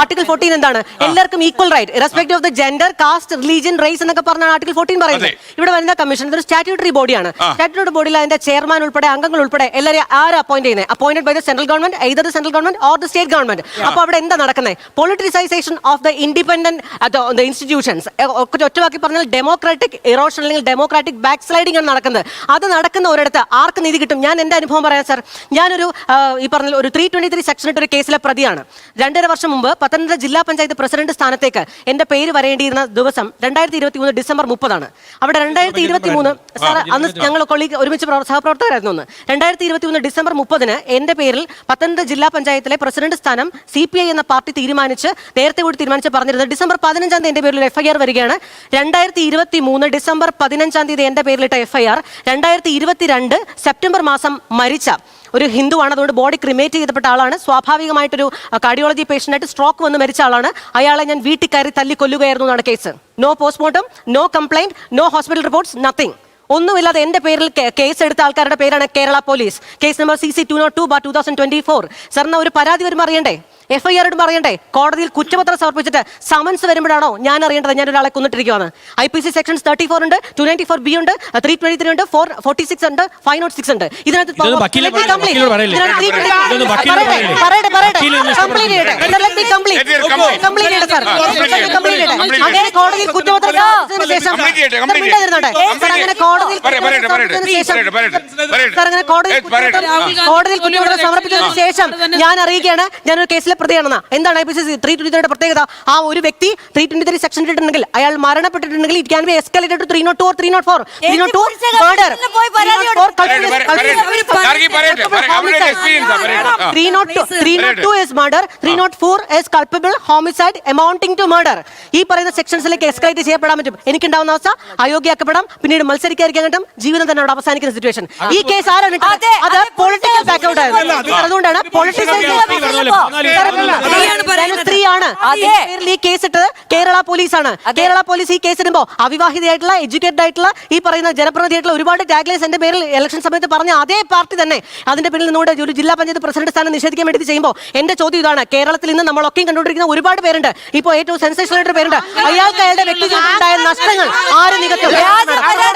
Article 14 എന്താണ്? എല്ലാവർക്കും equal right respect of the gender, caste, religion, race എന്നൊക്കെ പറഞ്ഞാണ് ആർട്ടിക്കിൾ 14 പറയുന്നത്. ഇവിടെ വനിതാ കമ്മീഷൻ ഇതൊരു സ്റ്റാറ്റ്യൂട്ടറി ബോഡിയാണ്. സ്റ്റാറ്റ്യൂട്ടറി ബോഡിയിൽ അതിന്റെ ചെയർമാൻ ഉൾപ്പെടെ അംഗങ്ങൾ ഉൾപ്പെടെ എല്ലാവരും ആര് അപ്പോയിന്റ് ചെയ്യുന്നത്? Appointed by the central government, either the central government or the state government. അപ്പോൾ അവിടെ എന്താ നടക്കുന്നത്? Politicisation of the independent institutions. ഒറ്റവാക്കി പറഞ്ഞാൽ ഡെമോക്രാറ്റിക് ഇറോഷൻ അല്ലെങ്കിൽ ഡെമോക്രാറ്റിക് ബാക്ക് സ്ലൈഡിംഗ് ആണ് നടക്കുന്നത്. അത് നടക്കുന്ന ഒരിടത്ത് ആർക്ക് നീതി കിട്ടും? ഞാൻ എന്റെ അനുഭവം പറയാം സർ. ഞാനൊരു ഈ പറഞ്ഞ ഒരു 323 സെക്ഷൻ ഇട്ട ഒരു കേസിലെ പ്രതിയാണ്. 2.5 വർഷം മുമ്പ് പത്തനംതിട്ട ജില്ലാ പഞ്ചായത്ത് പ്രസിഡന്റ് സ്ഥാനത്തേക്ക് എന്റെ പേര് വരേണ്ടിയിരുന്ന ദിവസം 2023 ഡിസംബർ 30. അവിടെ 2023 സാർ അന്ന് ഞങ്ങൾ ഒരുമിച്ച് സഹപ്രവർത്തകരായിരുന്നു. 2023 ഡിസംബർ 30 എന്റെ പേരിൽ പത്തനംതിട്ട ജില്ലാ പഞ്ചായത്തിലെ പ്രസിഡന്റ് സ്ഥാനം CPI എന്ന പാർട്ടി നേരത്തെ കൂടി തീരുമാനിച്ച് പറഞ്ഞിരുന്നത്. ഡിസംബർ 15 എന്റെ പേരിൽ FIR വരികയാണ്. 2023 ഡിസംബർ 15 എന്റെ പേരിലിട്ട FIR 2022 സെപ്റ്റംബർ മാസം മരിച്ച ഒരു ഹിന്ദുവാണ്. അതുകൊണ്ട് ബോഡി ക്രിമേറ്റ് ചെയ്യപ്പെട്ട ആളാണ്. സ്വാഭാവികമായിട്ടൊരു കാർഡിയോളജി പേഷ്യൻ്റായിട്ട് സ്ട്രോക്ക് വന്ന് മരിച്ച ആളാണ്. അയാളെ ഞാൻ വീട്ടിൽ കയറി തല്ലിക്കൊല്ലുകയായിരുന്നു എന്നാണ് case. No postmortem, no complaint, no hospital reports, nothing. ഒന്നുമില്ലാതെ എന്റെ പേരിൽ കേസ് എടുത്ത ആൾക്കാരുടെ പേരാണ് Kerala police. Case number CC 202/2024. സാറിന് ഒരു പരാതി വരുമ്പോൾ അറിയണ്ടേ? FIR ഇടുമ്പോൾ അറിയണ്ടേ? കോടതിയിൽ കുറ്റപത്രം സമർപ്പിച്ചിട്ട് സമൻസ് വരുമ്പോഴാണോ ഞാൻ അറിയേണ്ടത് ഞാൻ ഒരാളെ കൊന്നിട്ടിരിക്കുകയാണ്? IPC സെക്ഷൻസ് 34 ഉണ്ട്, 294B ഉണ്ട്, 323 ഉണ്ട്, 446 ഉണ്ട്, 506 ഉണ്ട്. ഇതിനകത്ത് അങ്ങനെ കോടതിയിൽ കുറ്റപത്രം സമർപ്പിച്ചതിന് ശേഷം ഞാൻ അറിയിക്കുകയാണ് ഞാനൊരു കേസിലെ പ്രതിയാണെന്ന്. എന്താണ് IPC 323 പ്രത്യേകത? ആ ഒരു വ്യക്തി 323 സെക്ഷൻ ഇട്ടിട്ടുണ്ടെങ്കിൽ അയാൾ മരണപ്പെട്ടിട്ടുണ്ടെങ്കിൽ it can be escalated to 302 or 304. 302 murder, 302 is murder, 304 is culpable homicide amounting to murder. ഈ പറയുന്ന സെക്ഷൻസിലേക്ക് എസ്കലേറ്റ് ചെയ്യപ്പെടാൻ പറ്റും. എനിക്കുണ്ടാവുന്ന അവസ്ഥ അയോഗ്യയാക്കപ്പെടാം, പിന്നീട് മത്സരിക്കാതിരിക്കാൻ കിട്ടും, ജീവിതം തന്നെ അവിടെ അവസാനിക്കുന്ന സിറ്റുവേഷൻ. ഈ കേസ് ആരാണ്? അത് പൊളിറ്റിക്കൽ ബാക്ക്ഗ്രൗണ്ട് ആയിരുന്നു. അതുകൊണ്ടാണ് സ്ത്രീയാണ് ഈ കേസ് ഇട്ടത്. കേരള പോലീസാണ്. കേരള പോലീസ് ഈ കേസ് ഇടുമ്പോൾ അവിവാഹിതയായിട്ടുള്ള എഡ്യൂക്കേറ്റഡ് ആയിട്ടുള്ള ഈ പറയുന്ന ജനപ്രതിനിധിയായിട്ടുള്ള ഒരുപാട് ടാഗ്ലൈൻസ് എന്റെ പേരിൽ ഇലക്ഷൻ സമയത്ത് പറഞ്ഞ അതേ പാർട്ടി തന്നെ അതിന്റെ പേരിൽ നിന്നോട് ഒരു ജില്ലാ പഞ്ചായത്ത് പ്രസിഡന്റ് സ്ഥാനം നിഷേധിക്കാൻ വേണ്ടി ചെയ്യുമ്പോൾ എന്റെ ചോദ്യം ഇതാണ്. കേരളത്തിൽ ഇന്ന് നമ്മളൊക്കെയും കണ്ടുകൊണ്ടിരിക്കുന്ന ഒരുപാട് പേരുണ്ട്. ഇപ്പോൾ ഏറ്റവും സെൻസേഷണൽ ആയിട്ട് പേരുണ്ട്. അയാൾക്ക് അയാളുടെ വ്യക്തിജീവിതത്തിൽ ഉണ്ടായ നഷ്ടങ്ങൾ ആര് നികത്തും?